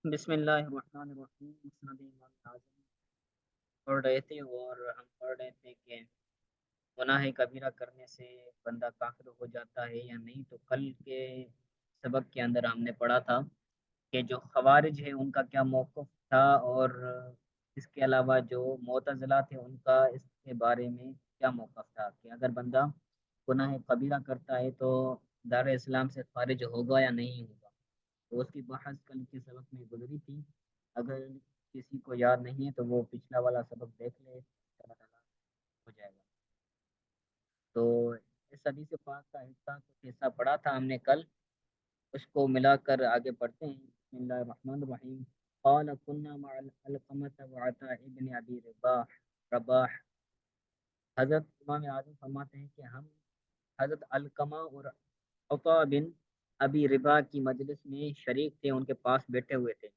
بسم اللہ الرحمن الرحیم مسند امام اعظم پڑھ رہے تھے اور ہم پڑھ رہے تھے کہ گناہ کبیرہ کرنے سے بندہ کافر ہو جاتا ہے یا نہیں. تو کل کے سبق کے اندر ہم نے پڑھا تھا کہ جو خوارج ہے ان کا کیا موقف تھا، اور اس کے علاوہ جو معتزلہ تھے ان کا اس کے بارے میں کیا موقف تھا کہ اگر بندہ گناہ کبیرہ کرتا ہے تو دار اسلام سے خارج ہوگا یا نہیں ہوگا. تو اس کی بحث کل کے سبق میں گزری تھی. اگر کسی کو یاد نہیں ہے تو وہ پچھلا والا سبق دیکھ لے، اللہ تعالیٰ ہو جائے گا. تو اس حدیث پاک کا حصہ پڑھا تھا ہم نے کل، اس کو ملا کر آگے پڑھتے ہیں. بسم اللہ الرحمن الرحیم. قال كنا مع القمة وعطاء ابن ابی رباح. حضرت امام اعظم فرماتے ہیں کہ ہم حضرت علقمہ اور عطا بن ابی ربا کی مجلس میں شریک تھے، ان کے پاس بیٹھے ہوئے تھے.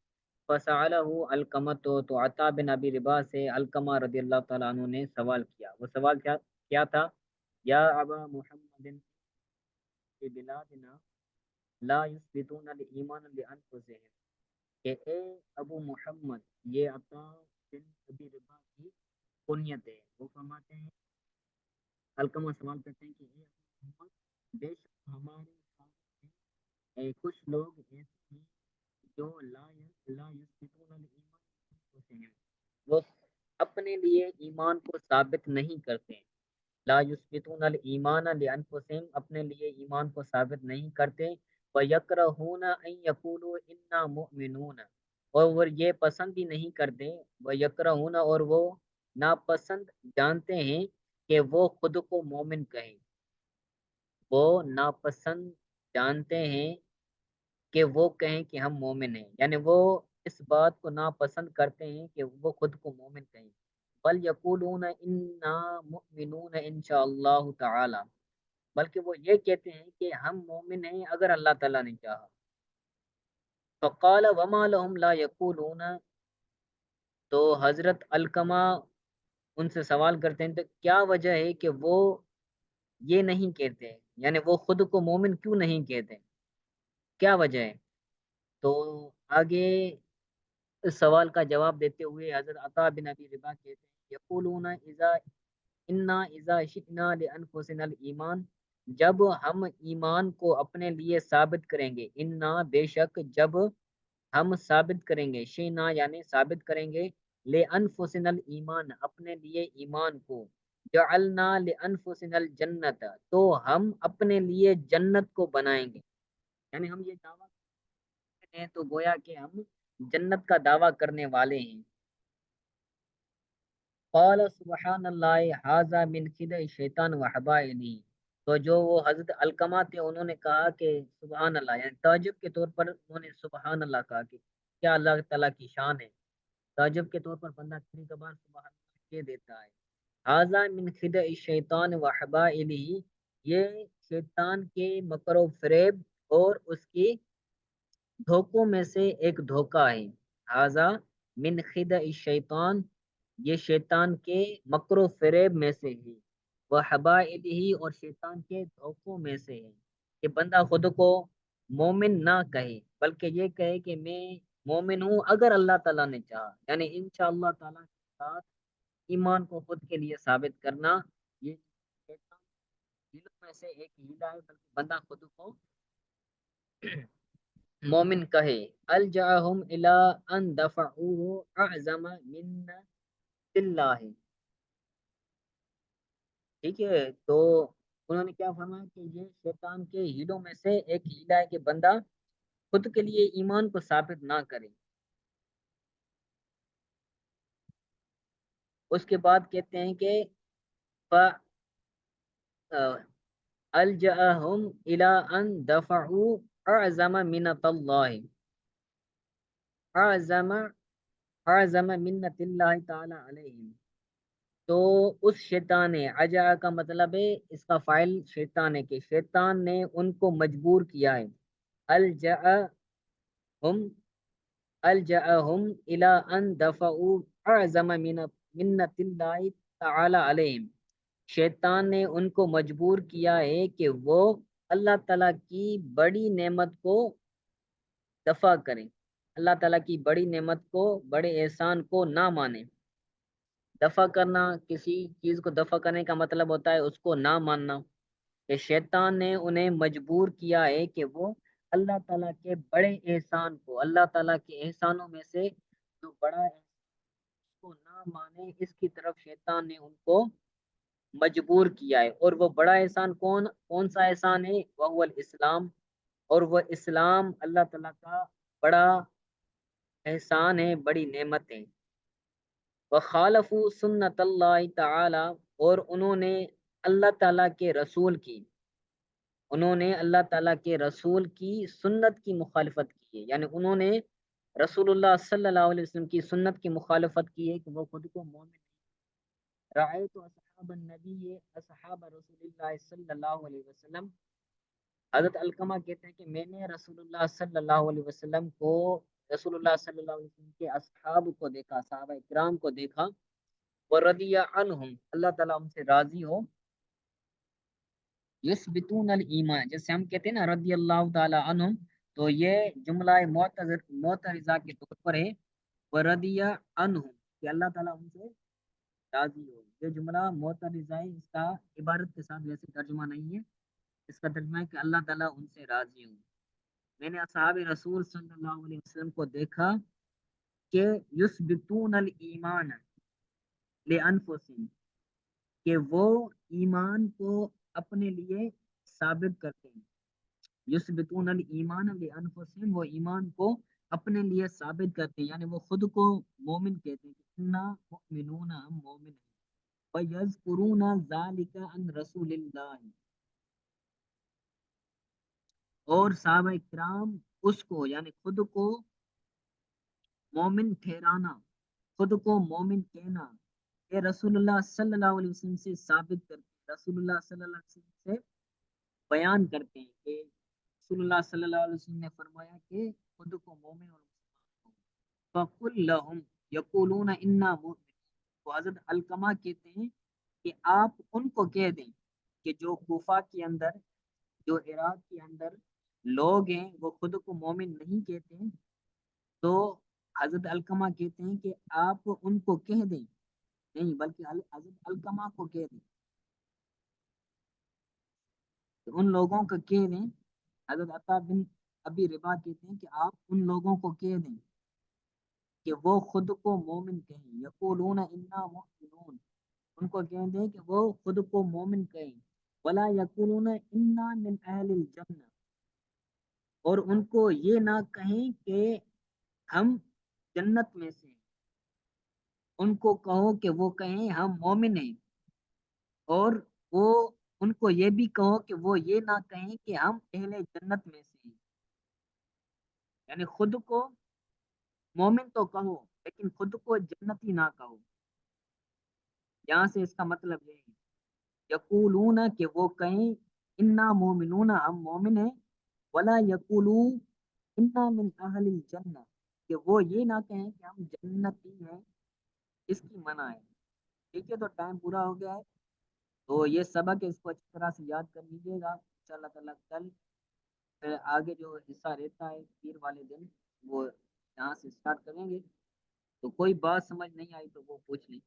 فسألہ علقمہ، تو عطا بن ابی ربا سے علقمہ رضی اللہ تعالیٰ عنہ نے سوال کیا. وہ سوال کیا تھا؟ یا ابا محمد فی بلادنا لا یثبتون الایمان لانفسهم، کہ اے ابو محمد، یہ عطا بن ابی ربا کی کنیت ہے. وہ فرماتے ہیں، علقمہ سوال کرتے ہیں کہ اے ابو محمد، بے شک ہمارے ساتھ کچھ لوگ ایسے ہیں جو لا یثبتون الایمان لانفسهم، وہ اپنے لیے ایمان کو ثابت نہیں کرتے. لا یثبتون الایمان لانفسهم، اپنے لیے ایمان کو ثابت نہیں کرتے. ویکرہون ان یقولوا انا مؤمنون، اور وہ یہ پسند بھی نہیں کرتے. ویکرہون، اور وہ ناپسند جانتے ہیں کہ وہ خود کو مومن کہیں. وہ ناپسند جانتے ہیں کہ وہ کہیں کہ ہم مومن ہیں، یعنی وہ اس بات کو ناپسند کرتے ہیں کہ وہ خود کو مومن کہیں. بل یقولون انا مؤمنون انشاء اللہ تعالی، بلکہ وہ یہ کہتے ہیں کہ ہم مومن ہیں اگر اللہ تعالیٰ نے چاہا. فقال وما لهم لا یقولون، تو حضرت علقمہ ان سے سوال کرتے ہیں تو کیا وجہ ہے کہ وہ یہ نہیں کہتے، یعنی وہ خود کو مومن کیوں نہیں کہتے، کیا وجہ ہے؟ تو آگے اس سوال کا جواب دیتے ہوئے حضرت عطا بن ابی ربا کہتے ہیں، یقولون اذا شئنا لانفسنا الایمان، جب ہم ایمان کو اپنے لیے ثابت کریں گے. انا، بے شک، جب ہم ثابت کریں گے، شئنا یعنی ثابت کریں گے، لانفسنا الایمان اپنے لیے ایمان کو، جعلنا لانفسنا الجنت، تو ہم اپنے لیے جنت کو بنائیں گے. یعنی ہم یہ دعویٰ کرتے ہیں تو گویا کہ ہم جنت کا دعویٰ کرنے والے ہیں. قال سبحان اللہ ھذا من خدع شیطان وحبائلی، تو جو وہ حضرت علقمہ تھے انہوں نے کہا کہ سبحان اللہ، یعنی تعجب کے طور پر انہوں نے سبحان اللہ کہا کہ کیا اللہ تعالیٰ کی شان ہے. تعجب کے طور پر بندہ کبھی کبھار سبحان اللہ کہہ دیتا ہے. ھذا من خدع شیطان وحبائلی، یہ شیطان کے مکر و فریب اور اس کی دھوکوں میں سے ایک دھوکہ ہے. ھذا من خدع الشیطان، یہ شیطان کے مکر و فریب میں سے ہے. وہ حبائلہ، اور شیطان کے دھوکوں میں سے ہے کہ بندہ خود کو مومن نہ کہے بلکہ یہ کہے کہ میں مومن ہوں اگر اللہ تعالیٰ نے چاہا، یعنی انشاءاللہ تعالیٰ کے ساتھ ایمان کو خود کے لیے ثابت کرنا. یہ شیطان ہیلوں میں سے ایک ہیلا ہے، بلکہ بندہ خود کو مومن کہے. الجاہم الی ان دفعوه اعظم من اللہ، ٹھیک ہے. تو انہوں نے کیا فرمایا کہ یہ شیطان کے ہیلوں میں سے ایک ہیلا ہے کہ بندہ خود کے لیے ایمان کو ثابت نہ کرے. اس کے بعد کہتے ہیں کہ الجاہم الی ان دفعوا اعظم منت اللہ، اعظم اعظم منت اللہ تعالی علیہم. تو اس شیطان نے، عجا کا مطلب ہے اس کا فائل شیطان ہے کہ شیطان نے ان کو مجبور کیا ہے. الجاہم الجاہم الی ان دفعوا اعظم منت اللہ تعالی علیہم، شیطان نے ان کو مجبور کیا ہے کہ وہ اللہ تعالیٰ کی بڑی نعمت کو دفع کریں. اللہ تعالیٰ کی بڑی نعمت کو، بڑے احسان کو نہ مانے۔ دفع کرنا، کسی چیز کو دفع کرنے کا مطلب ہوتا ہے اس کو نہ ماننا، کہ شیطان نے انہیں مجبور کیا ہے کہ وہ اللہ تعالیٰ کے بڑے احسان کو، اللہ تعالیٰ کے احسانوں میں سے جو بڑا ہے اس کو نہ مانے، اس کی طرف شیطان نے ان کو مجبور کیا ہے۔ اور وہ بڑا احسان کون سا احسان ہے؟ وہ الاسلام، اور وہ اسلام اللہ تعالیٰ کا بڑا احسان ہے، بڑی نعمت ہے۔ وخالفوا سنت اللہ تعالی، اور انہوں نے اللہ تعالیٰ کے رسول کی سنت کی مخالفت کی ہے، یعنی انہوں نے رسول اللہ صلی اللہ علیہ وسلم کی سنت کی مخالفت کی ہے کہ وہ خود کو مومن۔ رأیت اصحاب النبی، اصحاب رسول اللہ صلی اللہ علیہ وسلم، حضرت علقمہ کہتے ہیں کہ میں نے رسول اللہ صلی اللہ علیہ وسلم کو، رسول اللہ صلی اللہ علیہ وسلم کے اصحاب کو دیکھا، صحابہ کرام کو دیکھا، ورضی عنہم، اللہ تعالیٰ ان سے راضی ہو، یثبتون الایمان، جیسے ہم کہتے ہیں نا رضی اللہ تعالیٰ عنہم، تو یہ جملہ معترضہ کے طور پر ہے، ورضی عنہم، کہ اللہ تعالیٰ ان سے راضی ہو۔ یہ جملہ معترضہ ہے، اس کا عبارت کے ساتھ ویسے ترجمہ نہیں ہے، اس کا ترجمہ ہے کہ اللہ تعالیٰ ان سے راضی ہوں۔ میں نے اصحاب رسول صلی اللہ علیہ وسلم کو دیکھا کہ یثبتون الایمان لانفسہم، کہ وہ ایمان کو اپنے لیے ثابت کرتے ہیں۔ یثبتون الایمان لانفسہم، وہ ایمان کو اپنے لیے ثابت کرتے ہیں، یعنی وہ خود کو مومن کہتے ہیں کہ انا مؤمنون، ہم مومن ہیں۔ وَيَذْكُرُونَ ذَلِكَ عَنْ رَسُولِ اللَّهِ، اور صحابہ کرام اس کو، یعنی خود کو مومن ٹھہرانا، خود کو مومن کہنا، یہ رسول اللہ صلی اللہ علیہ وسلم سے ثابت کرتے ہیں، رسول اللہ صلی اللہ علیہ وسلم سے بیان کرتے ہیں کہ رسول اللہ صلی اللہ علیہ وسلم نے فرمایا کہ خود کو مومن اور مسلمان ہو۔ فَقُلْ لَهُمْ يَقُولُونَ إِنَّا مُؤْمِنُونَ، تو حضرت علقمہ کہتے ہیں کہ آپ ان کو کہہ دیں کہ جو کوفہ کے اندر، جو عراق کے اندر لوگ ہیں وہ خود کو مومن نہیں کہتے ہیں، تو حضرت علقمہ کہتے ہیں کہ آپ ان کو کہہ دیں، نہیں بلکہ حضرت علقمہ کو کہہ دیں، کہ ان لوگوں کو کہہ دیں، حضرت عطا بن ابی ربا کہتے ہیں کہ آپ ان لوگوں کو کہہ دیں کہ وہ خود کو مومن کہیں، یقولون انا مؤمنون، ان کو کہہ دیں کہ وہ خود کو مومن کہیں، ولا یقولون انا من اہل الجنہ، اور ان کو یہ نہ کہیں کہ ہم جنت میں سے ہیں، ان کو کہو کہ وہ کہیں ہم مومن ہیں، اور وہ ان کو یہ بھی کہو کہ وہ یہ نہ کہیں کہ ہم اہل جنت میں سے ہیں، یعنی خود کو مومن تو کہو لیکن خود کو جنتی نہ کہو۔ یہاں سے اس کا مطلب یہ ہے یقولون، کہ وہ کہیں انا مومنون، ہم مومن ہیں، ولا یقولو انا من اہل الجنہ، کہ وہ یہ نہ کہیں کہ ہم جنتی ہیں، اس کی منع ہے۔ ٹھیک ہے، تو ٹائم پورا ہو گیا ہے، تو یہ سبق ہے، اس کو اچھی طرح سے یاد کر لیجیے گا، انشاءاللہ تعالیٰ کل پھر آگے جو حصہ رہتا ہے پیر والے دن وہ یہاں سے اسٹارٹ کریں گے، تو کوئی بات سمجھ نہیں آئی تو وہ پوچھ لیں۔